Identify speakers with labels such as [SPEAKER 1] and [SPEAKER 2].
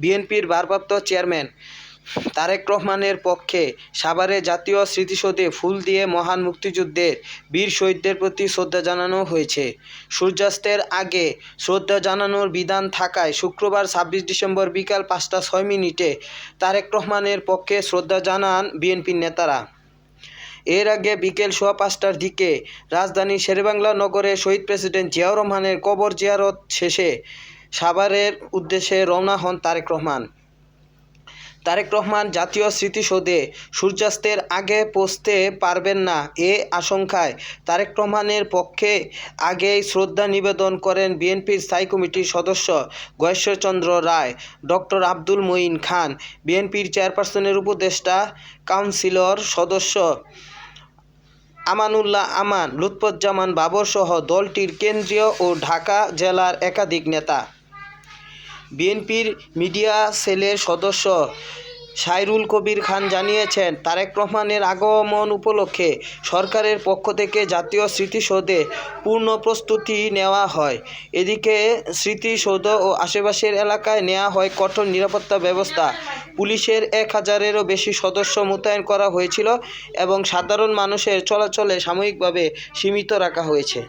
[SPEAKER 1] বিএনপির ভারপ্রাপ্ত চেয়ারম্যান তারেক রহমানের পক্ষে সাভারে জাতীয় স্মৃতিসৌধে ফুল দিয়ে মহান মুক্তিযুদ্ধের বীর শহীদদের প্রতি শ্রদ্ধা জানানো হয়েছে। সূর্যাস্তের আগে শ্রদ্ধা জানানোর বিধান থাকায় শুক্রবার ২৬ ডিসেম্বর বিকাল ৫টা ৬ মিনিটে তারেক রহমানের পক্ষে শ্রদ্ধা জানান বিএনপির নেতারা। এর আগে বিকেল সোয়া ৫টার দিকে রাজধানীর শেরেবাংলা নগরে শহীদ প্রেসিডেন্ট জিয়াউর রহমানের কবর জিয়ারত শেষে সাভারের উদ্দেশ্যে রওনা হন তারেক রহমান। তারেক রহমান জাতীয় স্মৃতিসৌধে সূর্যাস্তের আগে পৌঁছতে পারবেন না এ আশঙ্কায় তারেক রহমানের পক্ষে আগেই শ্রদ্ধা নিবেদন করেন বিএনপির স্থায়ী কমিটির সদস্য গয়েশ্বরচন্দ্র রায়, ডক্টর আব্দুল মঈন খান, বিএনপির চেয়ারপারসনের উপদেষ্টা কাউন্সিলর সদস্য আমানুল্লাহ আমান, লুৎফুজ্জামান বাবর সহ দলটির কেন্দ্রীয় ও ঢাকা জেলার একাধিক নেতা। বিএনপির মিডিয়া সেলের সদস্য সাইরুল কবির খান জানিয়েছেন, তারেক রহমানের আগমন উপলক্ষে সরকারের পক্ষ থেকে জাতীয় স্মৃতিসৌধে পূর্ণ প্রস্তুতি নেওয়া হয়। এদিকে স্মৃতিসৌধ ও আশেপাশের এলাকায় নেওয়া হয় কঠোর নিরাপত্তা ব্যবস্থা। পুলিশের ১,০০০-এরও বেশি সদস্য মোতায়েন করা হয়েছিল এবং সাধারণ মানুষের চলাচলে সাময়িকভাবে সীমিত রাখা হয়েছে।